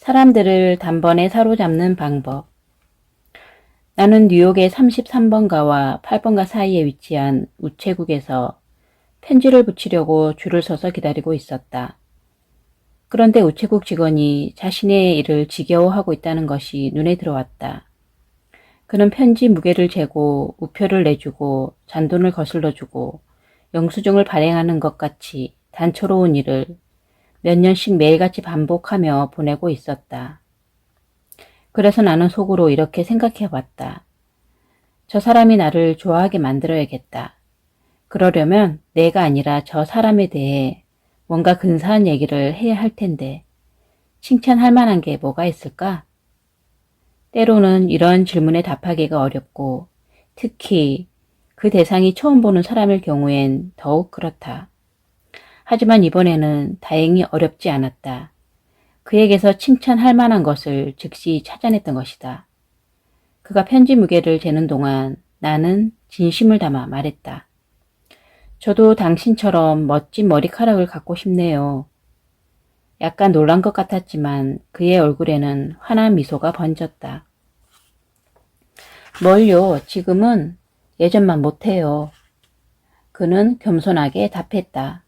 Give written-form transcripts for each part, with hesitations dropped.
사람들을 단번에 사로잡는 방법. 나는 뉴욕의 33번가와 8번가 사이에 위치한 우체국에서 편지를 붙이려고 줄을 서서 기다리고 있었다. 그런데 우체국 직원이 자신의 일을 지겨워하고 있다는 것이 눈에 들어왔다. 그는 편지 무게를 재고 우표를 내주고 잔돈을 거슬러주고 영수증을 발행하는 것 같이 단초로운 일을 몇 년씩 매일같이 반복하며 보내고 있었다. 그래서 나는 속으로 이렇게 생각해 봤다. 저 사람이 나를 좋아하게 만들어야겠다. 그러려면 내가 아니라 저 사람에 대해 뭔가 근사한 얘기를 해야 할 텐데 칭찬할 만한 게 뭐가 있을까? 때로는 이런 질문에 답하기가 어렵고 특히 그 대상이 처음 보는 사람일 경우엔 더욱 그렇다. 하지만 이번에는 다행히 어렵지 않았다. 그에게서 칭찬할 만한 것을 즉시 찾아냈던 것이다. 그가 편지 무게를 재는 동안 나는 진심을 담아 말했다. 저도 당신처럼 멋진 머리카락을 갖고 싶네요. 약간 놀란 것 같았지만 그의 얼굴에는 환한 미소가 번졌다. 뭘요? 지금은 예전만 못해요. 그는 겸손하게 답했다.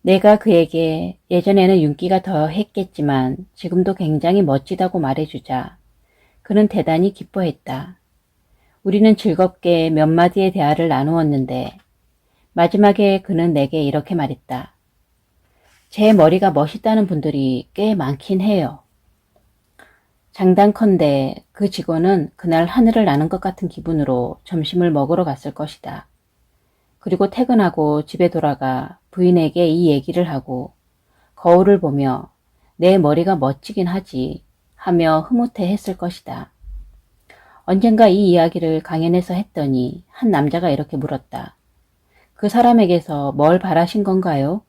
내가 그에게 예전에는 윤기가 더 했겠지만 지금도 굉장히 멋지다고 말해주자 그는 대단히 기뻐했다. 우리는 즐겁게 몇 마디의 대화를 나누었는데 마지막에 그는 내게 이렇게 말했다. 제 머리가 멋있다는 분들이 꽤 많긴 해요. 장단컨대 그 직원은 그날 하늘을 나는 것 같은 기분으로 점심을 먹으러 갔을 것이다. 그리고 퇴근하고 집에 돌아가 부인에게 이 얘기를 하고 거울을 보며 내 머리가 멋지긴 하지 하며 흐뭇해 했을 것이다. 언젠가 이 이야기를 강연에서 했더니 한 남자가 이렇게 물었다. 그 사람에게서 뭘 바라신 건가요?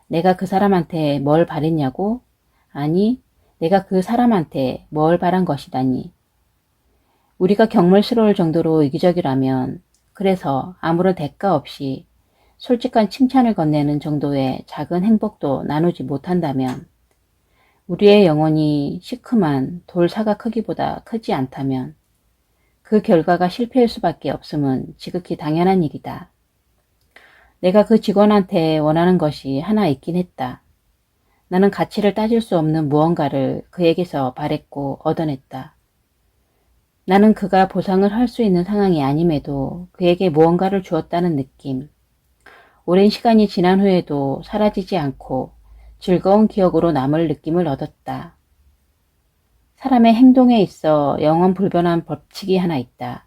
내가 그 사람한테 뭘 바랬냐고? 아니, 내가 그 사람한테 뭘 바란 것이다니. 우리가 경물스러울 정도로 이기적이라면 그래서 아무런 대가 없이 솔직한 칭찬을 건네는 정도의 작은 행복도 나누지 못한다면 우리의 영혼이 시큼한 돌 사과 크기보다 크지 않다면 그 결과가 실패일 수밖에 없음은 지극히 당연한 일이다. 내가 그 직원한테 원하는 것이 하나 있긴 했다. 나는 가치를 따질 수 없는 무언가를 그에게서 바랬고 얻어냈다. 나는 그가 보상을 할 수 있는 상황이 아님에도 그에게 무언가를 주었다는 느낌. 오랜 시간이 지난 후에도 사라지지 않고 즐거운 기억으로 남을 느낌을 얻었다. 사람의 행동에 있어 영원 불변한 법칙이 하나 있다.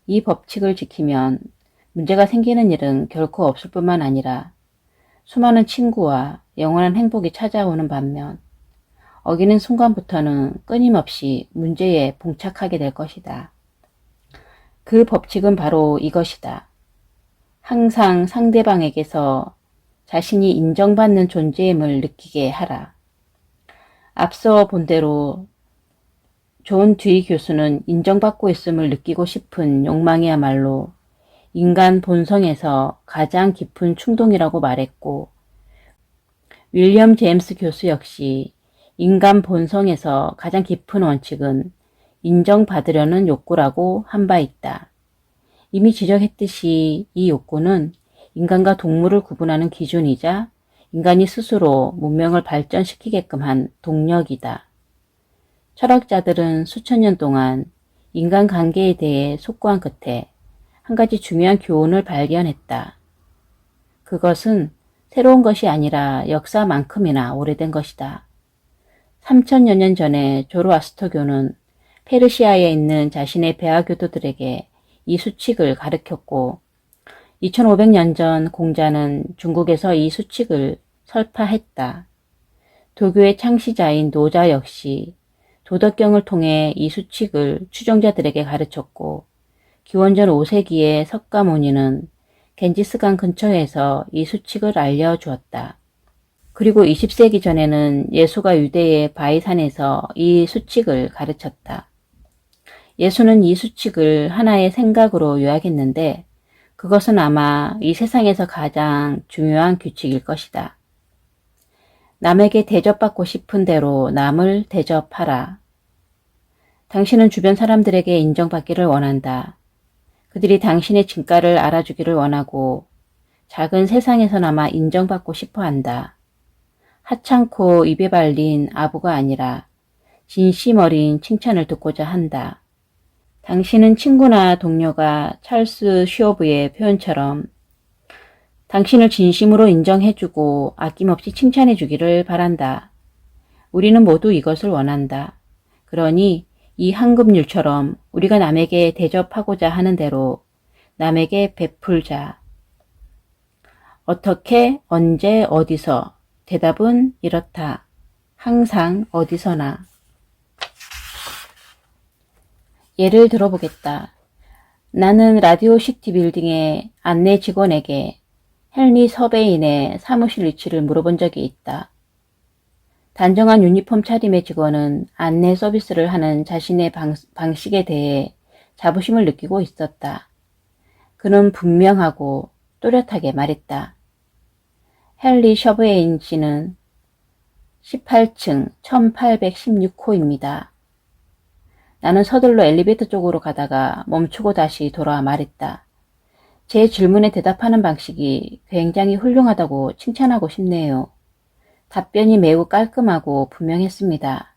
이 법칙을 지키면 문제가 생기는 일은 결코 없을 뿐만 아니라 수많은 친구와 영원한 행복이 찾아오는 반면 어기는 순간부터는 끊임없이 문제에 봉착하게 될 것이다. 그 법칙은 바로 이것이다. 항상 상대방에게서 자신이 인정받는 존재임을 느끼게 하라. 앞서 본 대로 존 듀이 교수는 인정받고 있음을 느끼고 싶은 욕망이야말로 인간 본성에서 가장 깊은 충동이라고 말했고 윌리엄 제임스 교수 역시 인간 본성에서 가장 깊은 원칙은 인정받으려는 욕구라고 한 바 있다. 이미 지적했듯이 이 욕구는 인간과 동물을 구분하는 기준이자 인간이 스스로 문명을 발전시키게끔 한 동력이다. 철학자들은 수천 년 동안 인간관계에 대해 속고한 끝에 한 가지 중요한 교훈을 발견했다. 그것은 새로운 것이 아니라 역사만큼이나 오래된 것이다. 3000여 년 전에 조로아스터교는 페르시아에 있는 자신의 배하 교도들에게 이 수칙을 가르쳤고 2500년 전 공자는 중국에서 이 수칙을 설파했다. 도교의 창시자인 노자 역시 도덕경을 통해 이 수칙을 추종자들에게 가르쳤고 기원전 5세기의 석가모니는 겐지스강 근처에서 이 수칙을 알려주었다. 그리고 20세기 전에는 예수가 유대의 바이산에서 이 수칙을 가르쳤다. 예수는 이 수칙을 하나의 생각으로 요약했는데 그것은 아마 이 세상에서 가장 중요한 규칙일 것이다. 남에게 대접받고 싶은 대로 남을 대접하라. 당신은 주변 사람들에게 인정받기를 원한다. 그들이 당신의 진가를 알아주기를 원하고 작은 세상에서나마 인정받고 싶어 한다. 하찮고 입에 발린 아부가 아니라 진심 어린 칭찬을 듣고자 한다. 당신은 친구나 동료가 찰스 슈어브의 표현처럼 당신을 진심으로 인정해주고 아낌없이 칭찬해주기를 바란다. 우리는 모두 이것을 원한다. 그러니 이 황금률처럼 우리가 남에게 대접하고자 하는 대로 남에게 베풀자. 어떻게, 언제, 어디서? 대답은 이렇다. 항상 어디서나. 예를 들어보겠다. 나는 라디오시티 빌딩의 안내 직원에게 헨리 서베인의 사무실 위치를 물어본 적이 있다. 단정한 유니폼 차림의 직원은 안내 서비스를 하는 자신의 방식에 대해 자부심을 느끼고 있었다. 그는 분명하고 또렷하게 말했다. 헨리 서베인 씨는 18층 1816호입니다. 나는 서둘러 엘리베이터 쪽으로 가다가 멈추고 다시 돌아와 말했다. 제 질문에 대답하는 방식이 굉장히 훌륭하다고 칭찬하고 싶네요. 답변이 매우 깔끔하고 분명했습니다.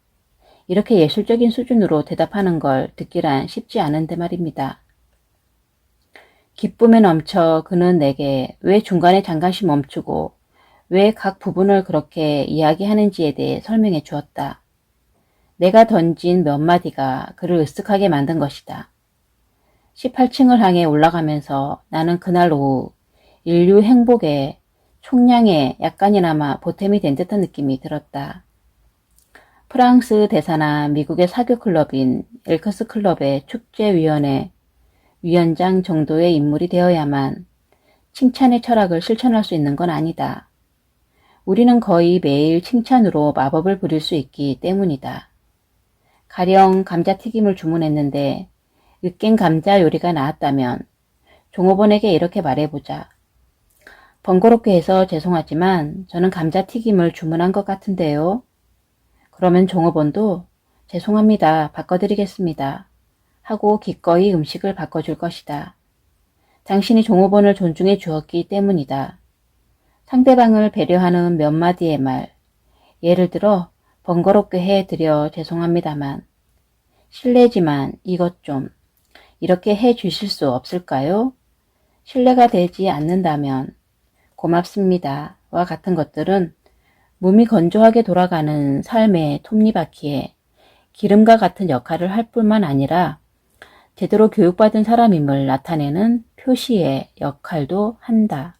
이렇게 예술적인 수준으로 대답하는 걸 듣기란 쉽지 않은데 말입니다. 기쁨에 넘쳐 그는 내게 왜 중간에 잠깐씩 멈추고 왜 각 부분을 그렇게 이야기하는지에 대해 설명해 주었다. 내가 던진 몇 마디가 그를 으쓱하게 만든 것이다. 18층을 향해 올라가면서 나는 그날 오후 인류 행복의 총량에 약간이나마 보탬이 된 듯한 느낌이 들었다. 프랑스 대사나 미국의 사교 클럽인 엘커스 클럽의 축제위원회 위원장 정도의 인물이 되어야만 칭찬의 철학을 실천할 수 있는 건 아니다. 우리는 거의 매일 칭찬으로 마법을 부릴 수 있기 때문이다. 가령 감자튀김을 주문했는데 으깬 감자 요리가 나왔다면 종업원에게 이렇게 말해보자. 번거롭게 해서 죄송하지만 저는 감자튀김을 주문한 것 같은데요. 그러면 종업원도 죄송합니다. 바꿔드리겠습니다. 하고 기꺼이 음식을 바꿔줄 것이다. 당신이 종업원을 존중해 주었기 때문이다. 상대방을 배려하는 몇 마디의 말, 예를 들어 번거롭게 해드려 죄송합니다만, 실례지만 이것 좀 이렇게 해 주실 수 없을까요? 신뢰가 되지 않는다면 고맙습니다. 와 같은 것들은 몸이 건조하게 돌아가는 삶의 톱니바퀴에 기름과 같은 역할을 할 뿐만 아니라 제대로 교육받은 사람임을 나타내는 표시의 역할도 한다.